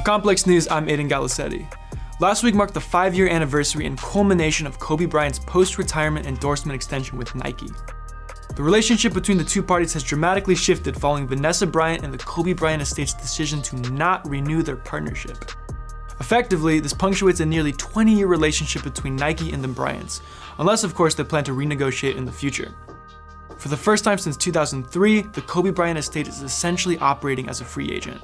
For Complex News, I'm Aiden Galicetti. Last week marked the 5-year anniversary and culmination of Kobe Bryant's post-retirement endorsement extension with Nike. The relationship between the two parties has dramatically shifted following Vanessa Bryant and the Kobe Bryant estate's decision to not renew their partnership. Effectively, this punctuates a nearly 20-year relationship between Nike and the Bryants, unless of course they plan to renegotiate in the future. For the first time since 2003, the Kobe Bryant estate is essentially operating as a free agent.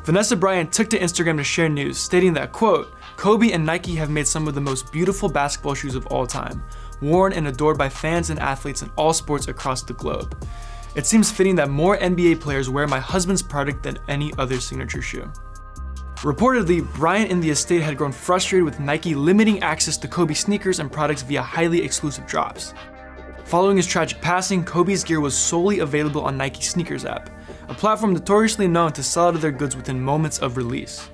Vanessa Bryant took to Instagram to share news, stating that, quote, "Kobe and Nike have made some of the most beautiful basketball shoes of all time, worn and adored by fans and athletes in all sports across the globe. It seems fitting that more NBA players wear my husband's product than any other signature shoe." Reportedly, Bryant and the estate had grown frustrated with Nike limiting access to Kobe sneakers and products via highly exclusive drops. Following his tragic passing, Kobe's gear was solely available on Nike's sneakers app, a platform notoriously known to sell out of their goods within moments of release.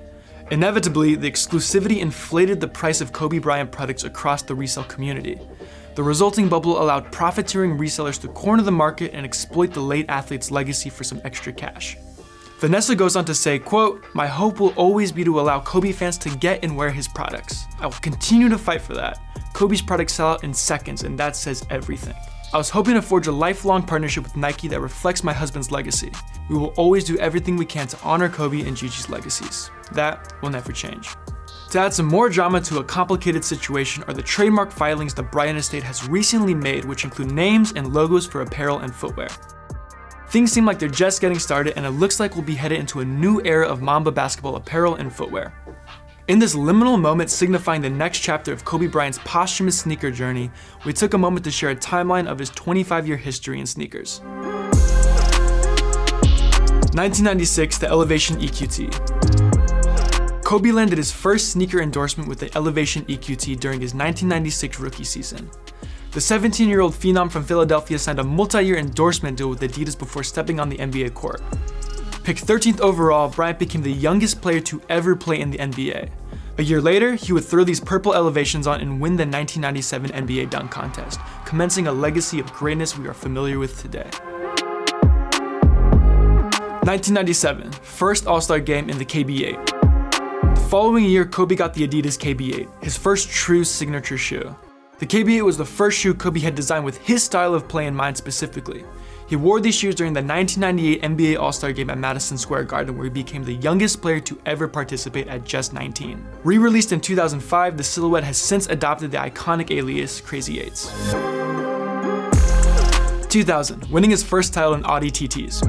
Inevitably, the exclusivity inflated the price of Kobe Bryant products across the resale community. The resulting bubble allowed profiteering resellers to corner the market and exploit the late athlete's legacy for some extra cash. Vanessa goes on to say, quote, "My hope will always be to allow Kobe fans to get and wear his products. I will continue to fight for that. Kobe's products sell out in seconds, and that says everything. I was hoping to forge a lifelong partnership with Nike that reflects my husband's legacy. We will always do everything we can to honor Kobe and Gigi's legacies. That will never change." To add some more drama to a complicated situation are the trademark filings the Bryant estate has recently made, which include names and logos for apparel and footwear. Things seem like they're just getting started, and it looks like we'll be headed into a new era of Mamba basketball apparel and footwear. In this liminal moment signifying the next chapter of Kobe Bryant's posthumous sneaker journey, we took a moment to share a timeline of his 25-year history in sneakers. 1996, the Elevation EQT. Kobe landed his first sneaker endorsement with the Elevation EQT during his 1996 rookie season. The 17-year-old phenom from Philadelphia signed a multi-year endorsement deal with Adidas before stepping on the NBA court. Picked 13th overall, Bryant became the youngest player to ever play in the NBA. A year later, he would throw these purple elevations on and win the 1997 NBA dunk contest, commencing a legacy of greatness we are familiar with today. 1997, first All-Star game in the KB8. The following year, Kobe got the Adidas KB8, his first true signature shoe. The KB8 was the first shoe Kobe had designed with his style of play in mind specifically. He wore these shoes during the 1998 NBA All-Star game at Madison Square Garden, where he became the youngest player to ever participate at just 19. Re-released in 2005, the silhouette has since adopted the iconic alias Crazy Eights. 2000, winning his first title in Audi TTs.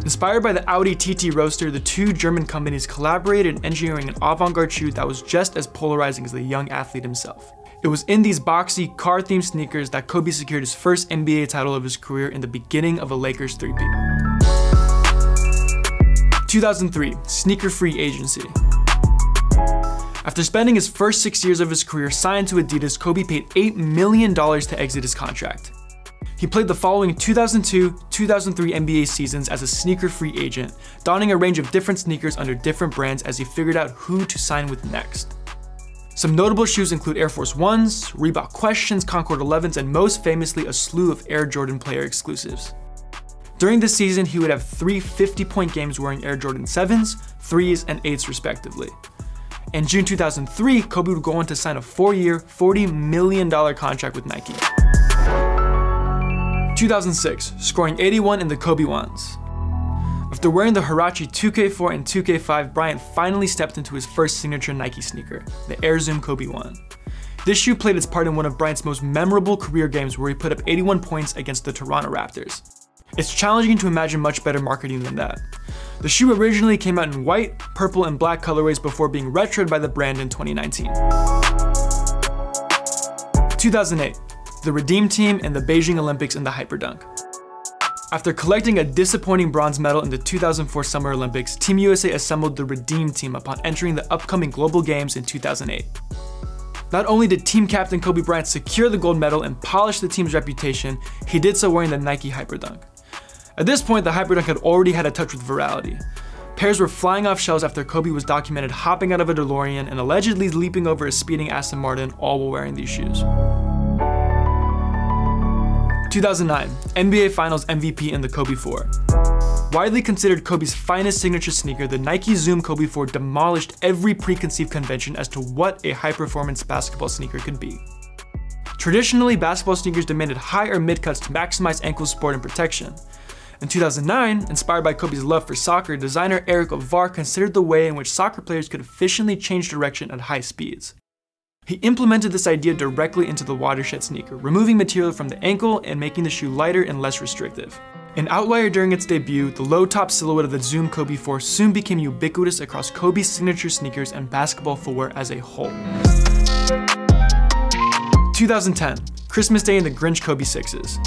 Inspired by the Audi TT roadster, the two German companies collaborated in engineering an avant-garde shoe that was just as polarizing as the young athlete himself. It was in these boxy, car-themed sneakers that Kobe secured his first NBA title of his career in the beginning of a Lakers three-peat. 2003, sneaker free agency. After spending his first 6 years of his career signed to Adidas, Kobe paid $8 million to exit his contract. He played the following 2002-2003 NBA seasons as a sneaker-free agent, donning a range of different sneakers under different brands as he figured out who to sign with next. Some notable shoes include Air Force Ones, Reebok Questions, Concord 11s, and most famously a slew of Air Jordan player exclusives. During this season, he would have 3 50-point games wearing Air Jordan 7s, 3s, and 8s respectively. In June 2003, Kobe would go on to sign a 4-year, $40 million contract with Nike. 2006, scoring 81 in the Kobe ones. After wearing the Huarache 2K4 and 2K5, Bryant finally stepped into his first signature Nike sneaker, the Air Zoom Kobe 1. This shoe played its part in one of Bryant's most memorable career games where he put up 81 points against the Toronto Raptors. It's challenging to imagine much better marketing than that. The shoe originally came out in white, purple, and black colorways before being retroed by the brand in 2019. 2008, the Redeem Team and the Beijing Olympics in the Hyperdunk. After collecting a disappointing bronze medal in the 2004 Summer Olympics, Team USA assembled the Redeem Team upon entering the upcoming Global Games in 2008. Not only did team captain Kobe Bryant secure the gold medal and polish the team's reputation, he did so wearing the Nike Hyperdunk. At this point, the Hyperdunk had already had a touch with virality. Pairs were flying off shelves after Kobe was documented hopping out of a DeLorean and allegedly leaping over a speeding Aston Martin, all while wearing these shoes. 2009, NBA Finals MVP in the Kobe 4. Widely considered Kobe's finest signature sneaker, the Nike Zoom Kobe 4 demolished every preconceived convention as to what a high-performance basketball sneaker could be. Traditionally, basketball sneakers demanded high or mid cuts to maximize ankle support and protection. In 2009, inspired by Kobe's love for soccer, designer Eric Ovar considered the way in which soccer players could efficiently change direction at high speeds. He implemented this idea directly into the watershed sneaker, removing material from the ankle and making the shoe lighter and less restrictive. An outlier during its debut, the low-top silhouette of the Zoom Kobe 4 soon became ubiquitous across Kobe's signature sneakers and basketball footwear as a whole. 2010, Christmas Day in the Grinch Kobe 6s.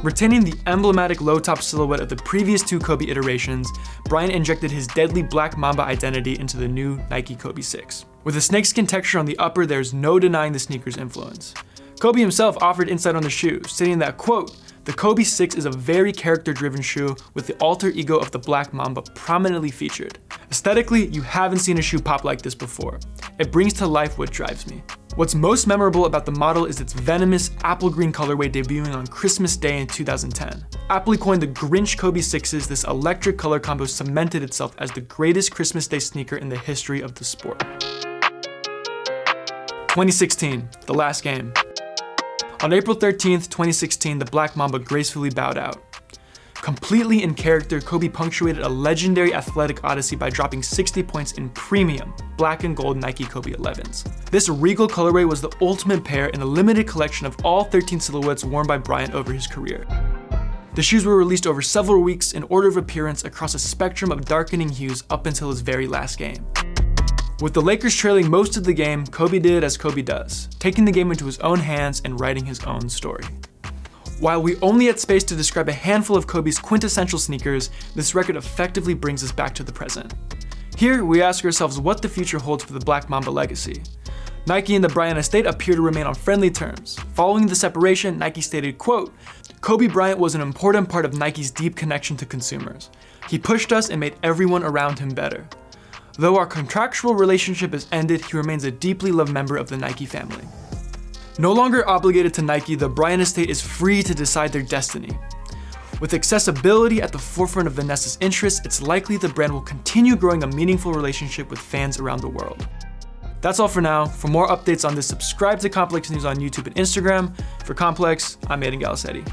Retaining the emblematic low-top silhouette of the previous two Kobe iterations, Bryant injected his deadly Black Mamba identity into the new Nike Kobe 6. With a snakeskin texture on the upper, there's no denying the sneaker's influence. Kobe himself offered insight on the shoe, stating that, quote, "The Kobe 6 is a very character-driven shoe with the alter ego of the Black Mamba prominently featured. Aesthetically, you haven't seen a shoe pop like this before. It brings to life what drives me." What's most memorable about the model is its venomous apple green colorway debuting on Christmas Day in 2010. Aptly coined the Grinch Kobe 6s, this electric color combo cemented itself as the greatest Christmas Day sneaker in the history of the sport. 2016, the last game. On April 13th, 2016, the Black Mamba gracefully bowed out. Completely in character, Kobe punctuated a legendary athletic odyssey by dropping 60 points in premium black and gold Nike Kobe 11s. This regal colorway was the ultimate pair in a limited collection of all 13 silhouettes worn by Bryant over his career. The shoes were released over several weeks in order of appearance across a spectrum of darkening hues up until his very last game. With the Lakers trailing most of the game, Kobe did as Kobe does, taking the game into his own hands and writing his own story. While we only had space to describe a handful of Kobe's quintessential sneakers, this record effectively brings us back to the present. Here, we ask ourselves what the future holds for the Black Mamba legacy. Nike and the Bryant estate appear to remain on friendly terms. Following the separation, Nike stated, quote, "Kobe Bryant was an important part of Nike's deep connection to consumers. He pushed us and made everyone around him better. Though our contractual relationship has ended, he remains a deeply loved member of the Nike family." No longer obligated to Nike, the Bryant estate is free to decide their destiny. With accessibility at the forefront of Vanessa's interests, it's likely the brand will continue growing a meaningful relationship with fans around the world. That's all for now. For more updates on this, subscribe to Complex News on YouTube and Instagram. For Complex, I'm Aiden Galicetti.